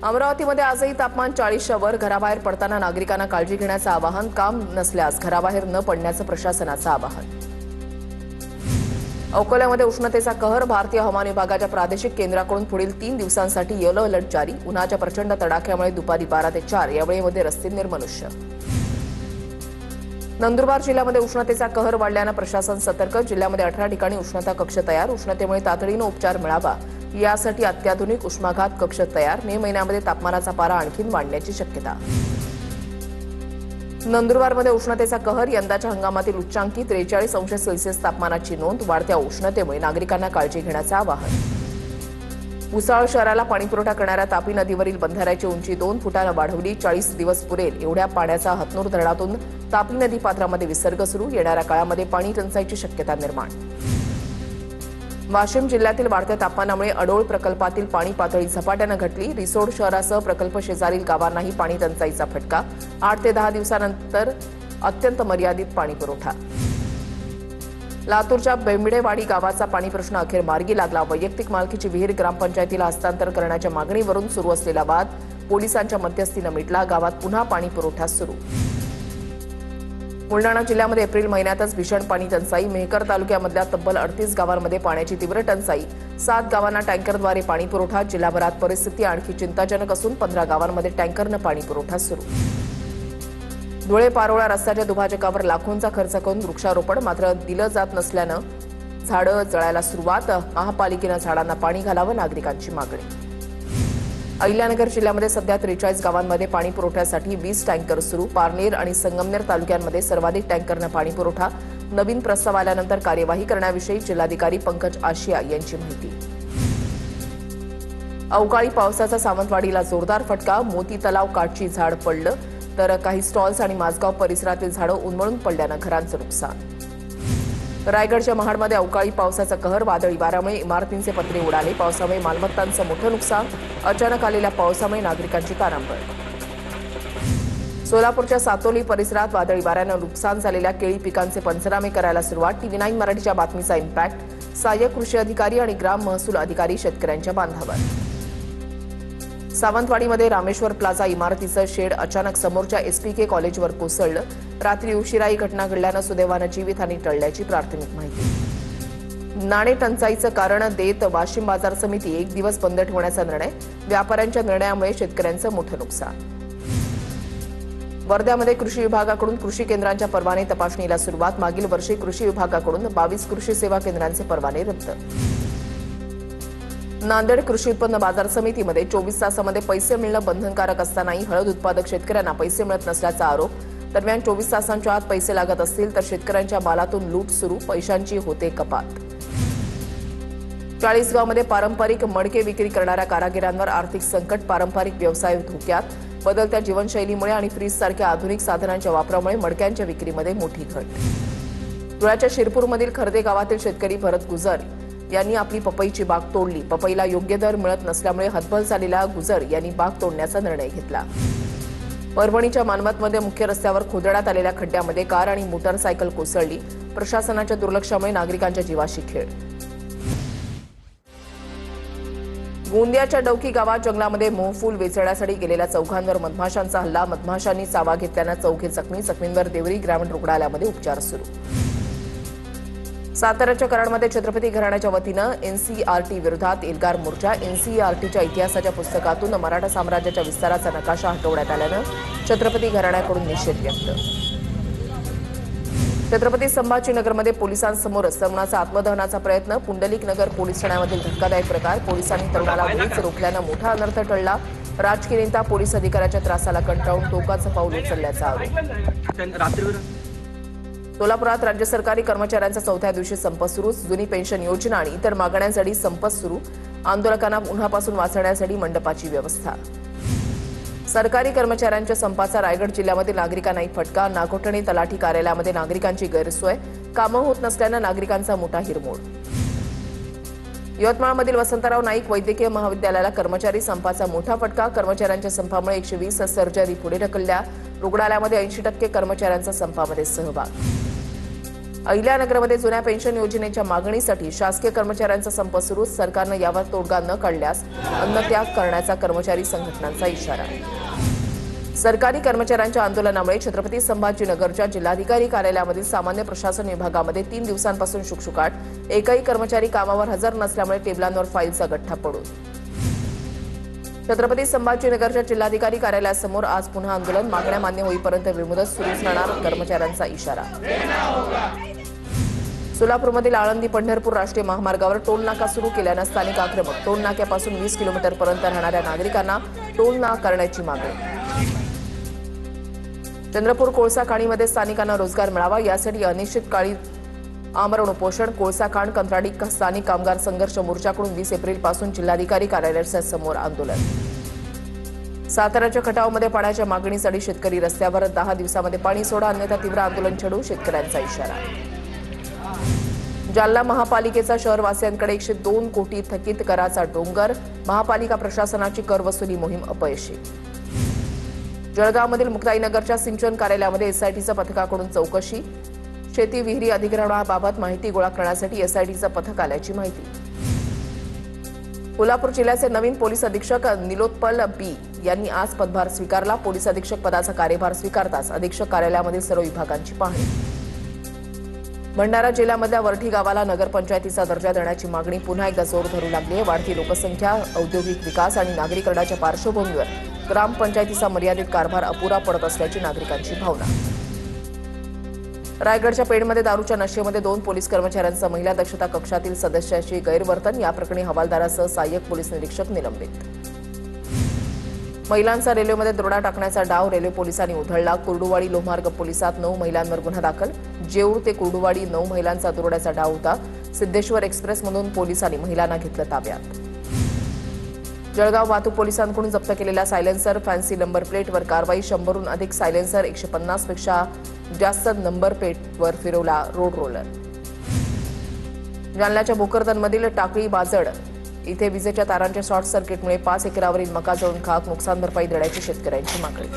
अमरावतीमध्ये आजही तापमान 40च्या वर, घराबाहेर पडताना नागरिकांना काळजी घेण्याचं आवाहन, काम नसल्यास घराबाहेर न पडण्याचं प्रशासनाचं आवाहन. अकोल्यामध्ये उष्णतेचा कहर, भारतीय हवामान विभागाच्या प्रादेशिक केंद्राकडून पुढील 3 दिवसांसाठी येलो अलर्ट जारी. उन्हाच्या प्रचंड तडाख्यामुळे दुपारी 12 ते 4 या वेळेमध्ये रस्ते निर्मनुष्य. नंदुरबार जिल्ह्यामध्ये उष्णतेचा कहर वाढल्यानं प्रशासन सतर्क. जिल्ह्यामध्ये 18 ठिकाणी उष्णता कक्ष तयार. उष्णतेमुळे तातडीनं उपचार मिळावा यासाठी अत्याधुनिक उष्माघात कक्ष तयार. मे महिन्यामध्ये तापमानाचा पारा आणखीन वाढण्याची शक्यता. नंदुरबारमध्ये उष्णतेचा कहर, यंदाच्या हंगामातील उच्चांकी 43 अंश सेल्सिअस तापमानाची नोंद. वाढत्या उष्णतेमुळे नागरिकांना काळजी घेण्याचं आवाहन. भुसावळ शहराला पाणीपुरवठा करणाऱ्या तापी नदीवरील बंधाऱ्याची उंची 2 फुटानं वाढवली. 40 दिवस पुरेल एवढ्या पाण्याचा हतनूर धरणातून तापी नदी पात्रामध्ये विसर्ग सुरू. येणाऱ्या काळामध्ये पाणी टंचाईची शक्यता निर्माण. वाशिम जिल्ह्यातील वाढत्या तापमानामुळे अडोळ प्रकल्पातील पाणी पातळी झपाट्यानं घटली. रिसोड शहरासह प्रकल्प शेजारील गावांनाही पाणी टंचाईचा फटका. 8 ते 10 दिवसानंतर अत्यंत मर्यादित पाणी पुरवठा. लातूरच्या बेंबडेवाडी गावाचा पाणी प्रश्न अखेर मार्गी लागला. वैयक्तिक मालकीची विहीर ग्रामपंचायतीला हस्तांतर करण्याच्या मागणीवरून सुरू असलेला वाद पोलिसांच्या मध्यस्थीनं मिटला. गावात पुन्हा पाणी पुरवठा सुरू. बुलढाणा जिल्ह्यामध्ये एप्रिल महिन्यातच भीषण पाणी टंचाई. मेहकर तालुक्यामधल्या तब्बल 38 गावांमध्ये पाण्याची तीव्र टंचाई. 7 गावांना टँकरद्वारे पाणी पुरवठा. जिल्हाभरात परिस्थिती आणखी चिंताजनक असून 15 गावांमध्ये टँकरनं पाणी पुरवठा सुरू. धुळे पारोळा रस्त्याच्या दुभाजकावर लाखोंचा खर्च करून वृक्षारोपण, मात्र दिलं जात नसल्यानं झाडं जळायला सुरुवात. महापालिकेनं झाडांना पाणी घालावं, नागरिकांची मागणी. अहिल्यानगर जिल्ह्यामध्ये सध्या 43 गावांमध्ये पाणी पुरवठ्यासाठी 20 टँकर सुरू. पारनेर आणि संगमनेर तालुक्यांमध्ये सर्वाधिक टँकरनं पाणी पुरवठा. नवीन प्रस्ताव आल्यानंतर कार्यवाही करण्याविषयी जिल्हाधिकारी पंकज आशिया यांची माहिती. अवकाळी पावसाचा सावंतवाडीला जोरदार फटका. मोती तलाव काठची झाड पडलं तर काही स्टॉल्स आणि माझगाव परिसरातील झाडं उन्मळून पडल्यानं घरांचं नुकसान. रायगडच्या महाडमध्ये अवकाळी पावसाचा कहर. वादळी वाऱ्यामुळे इमारतींचे पत्रे उडाले. पावसामुळे मालमत्तांचं मोठं नुकसान. अचानक आलेल्या पावसामुळे नागरिकांची तारांबळ. सोलापूरच्या सातोली परिसरात वादळी वाऱ्यानं नुकसान झालेल्या केळी पिकांचे पंचनामे करायला सुरुवात. TV9 मराठीच्या बातमीचा इम्पॅक्ट. सहाय्यक कृषी अधिकारी आणि ग्राम महसूल अधिकारी शेतकऱ्यांच्या बांधावर. सावंतवाडीमध्ये रामेश्वर प्लाझा इमारतीचं शेड अचानक समोरच्या SPK कॉलेजवर कोसळलं. रात्री उशिरा ही घटना घडल्यानं सुदैवानं जीवितहानी टळल्याची प्राथमिक माहिती. नाणे टंचाईचं कारण देत वाशिम बाजार समिती 1 दिवस बंद ठेवण्याचा निर्णय. व्यापाऱ्यांच्या निर्णयामुळे शेतकऱ्यांचं मोठं नुकसान. वर्ध्यामध्ये कृषी विभागाकडून कृषी केंद्रांच्या परवाने तपासणीला सुरुवात. मागील वर्षी कृषी विभागाकडून 22 कृषी सेवा केंद्रांचे परवाने रद्द. नांदेड कृषी उत्पन्न बाजार समितीमध्ये 24 तासामध्ये पैसे मिळणं बंधनकारक असतानाही हळद उत्पादक शेतकऱ्यांना पैसे मिळत नसल्याचा आरोप. दरम्यान 24 तासांच्या आत पैसे लागत असतील तर शेतकऱ्यांच्या मालातून लूट सुरू. पैशांची होते कपात. चाळीसगावमध्ये पारंपरिक मडके विक्री करणाऱ्या कारागिरांवर आर्थिक संकट. पारंपरिक व्यवसाय धोक्यात. बदलत्या जीवनशैलीमुळे आणि फ्रीजसारख्या आधुनिक साधनांच्या वापरामुळे मडक्यांच्या विक्रीमध्ये मोठी घट. धुळ्याच्या शिरपूरमधील खर्दे गावातील शेतकरी भरत गुजर यांनी आपली पपईची बाग तोडली. पपईला योग्य दर मिळत नसल्यामुळे हतबल झालेल्या गुजर यांनी बाग तोडण्याचा निर्णय घेतला. परभणीच्या मानवतमध्ये मुख्य रस्त्यावर खोदण्यात आलेल्या खड्ड्यामध्ये कार आणि मोटारसायकल कोसळली. प्रशासनाच्या दुर्लक्षामुळे नागरिकांच्या जीवाशी खेळ. गोंदियाच्या डौकी गावात जंगलामध्ये मोहफूल वेचण्यासाठी गेलेल्या चौघांवर मधमाशांचा हल्ला. मधमाशांनी चावा घेतल्यानं चौघे जखमी. जखमींवर देवरी ग्रामीण रुग्णालयामध्ये उपचार सुरू. साताऱ्याच्या कराडमध्ये छत्रपती घराण्याच्या वतीनं NCERT विरोधात एल्गार मोर्चा. NCERTच्या इतिहासाच्या पुस्तकातून मराठा साम्राज्याच्या विस्ताराचा नकाशा हटवण्यात आल्यानं छत्रपती घराण्याकडून निषेध व्यक्त. छत्रपती संभाजीनगरमध्ये पोलिसांसमोरच तरुणाचा आत्मदहनाचा प्रयत्न. पुंडलिक नगर पोलीस ठाण्यामधील धक्कादायक प्रकार. पोलिसांनी तरुणाला गोळीच रोखल्यानं मोठा अनर्थ टळला. राजकीय नेता पोलीस अधिकाऱ्याच्या त्रासाला कंटाळून टोकाचं पाऊल उचलल्याचा आरोप. सोलापुरात राज्य सरकारी कर्मचाऱ्यांचा 4थ्या दिवशी संप सुरू. जुनी पेन्शन योजना आणि इतर मागण्यांसाठी संप सुरू. आंदोलकांना उन्हापासून वाचवण्यासाठी मंडपाची व्यवस्था. सरकारी कर्मचाऱ्यांच्या संपाचा रायगड जिल्ह्यामध्ये नागरिकांना फटका. नागोठणे तलाठी कार्यालयामध्ये नागरिकांची गैरसोय. कामं होत नसल्यानं नागरिकांचा मोठा हिरमोड. यवतमाळमधील वसंतराव नाईक वैद्यकीय महाविद्यालयाला कर्मचारी संपाचा मोठा फटका. कर्मचाऱ्यांच्या संपामुळे 120 सर्जरी पुढे ढकलल्या. रुग्णालयामध्ये 80% कर्मचाऱ्यांचा संपामध्ये सहभाग. अहिल्यानगरमध्ये जुन्या पेन्शन योजनेच्या मागणीसाठी शासकीय कर्मचाऱ्यांचा संप सुरू. सरकारनं यावर तोडगा न काढल्यास अन्नत्याग करण्याचा कर्मचारी संघटनांचा इशारा. सरकारी कर्मचाऱ्यांच्या आंदोलनामुळे छत्रपती संभाजीनगरच्या जिल्हाधिकारी कार्यालयामधील सामान्य प्रशासन विभागामध्ये 3 दिवसांपासून शुकशुकाट. एकही कर्मचारी कामावर हजर नसल्यामुळे टेबलांवर फाईलचा गठ्ठा पडून. छत्रपती संभाजीनगरच्या जिल्हाधिकारी कार्यालयासमोर आज पुन्हा आंदोलन. मागण्या मान्य होईपर्यंत बेमुदत सुरूच राहणार, कर्मचाऱ्यांचा इशारा. सोलापूरमधील आळंदी पंढरपूर राष्ट्रीय महामार्गावर टोल नाका सुरू केल्यानं स्थानिक आक्रमक. टोल नाक्यापासून 20 किलोमीटरपर्यंत राहणाऱ्या नागरिकांना टोल ना करण्याची मागणी. चंद्रपूर कोळसा खाणीमध्ये स्थानिकांना रोजगार मिळावा यासाठी अनिश्चितकाळी आमरण उपोषण. कोळसा खाण कंत्राटी स्थानिक कामगार संघर्ष मोर्चाकडून 20 एप्रिलपासून जिल्हाधिकारी कार्यालयासमोर आंदोलन. साताऱ्याच्या खटावमध्ये पाण्याच्या मागणीसाठी शेतकरी रस्त्यावर. 10 दिवसामध्ये पाणी सोडा अन्यथा तीव्र आंदोलन छेडू, शेतकऱ्यांचा इशारा. जालना महापालिकेचा शहरवासियांकडे 102 कोटी थकीत कराचा डोंगर. महापालिका प्रशासनाची कर वसुली मोहीम अपयशी. जळगावमधील मुक्ताईनगरच्या सिंचन कार्यालयामध्ये एसआयटीच्या पथकाकडून चौकशी. शेती विहिरी अधिग्रहणाबाबत माहिती गोळा करण्यासाठी एसआयटीचं पथक आल्याची माहिती. कोल्हापूर जिल्ह्याचे नवीन पोलीस अधीक्षक निलोत्पल बी यांनी आज पदभार स्वीकारला. पोलीस अधीक्षक पदाचा कार्यभार स्वीकारताच अधीक्षक कार्यालयामधील सर्व विभागांची पाहणी. भंडारा जिल्ह्यामधल्या वरठी गावाला नगरपंचायतीचा दर्जा देण्याची मागणी पुन्हा एकदा जोर धरू लागली आहे. वाढती लोकसंख्या, औद्योगिक विकास आणि नागरीकरणाच्या पार्श्वभूमीवर ग्रामपंचायतीचा मर्यादित कारभार अपुरा पडत असल्याची नागरिकांची भावना. रायगडच्या पेणमध्ये दारूच्या नशेमध्ये 2 पोलीस कर्मचाऱ्यांचं महिला दक्षता कक्षातील सदस्याशी गैरवर्तन. या प्रकरणी हवालदारासह सहाय्यक पोलीस निरीक्षक निलंबित. महिलांचा रेल्वेमध्ये दरोडा टाकण्याचा डाव रेल्वे पोलिसांनी उधळला. कुर्डुवाडी लोहमार्ग पोलिसात 9 महिलांवर गुन्हा दाखल. जेऊर ते कुर्डुवाडी 9 महिलांचा दरोड्याचा डाव होता. सिद्धेश्वर एक्सप्रेसमधून पोलिसांनी महिलांना घेतलं ताब्यात. जळगाव वाहतूक पोलिसांकडून जप्त केलेल्या सायलेन्सर, फॅन्सी नंबर प्लेटवर कारवाई. 100हून अधिक सायलेन्सर, 150 पेक्षा जास्त नंबर प्लेटवर फिरवला रोड रोलर. जालन्याच्या भोकरदनमधील टाकळी बाजड इथे विजेच्या तारांच्या शॉर्ट सर्किटमुळे 5 एकरावरील मका जळून खाक. नुकसान भरपाई देण्याची शेतकऱ्यांची मागणी.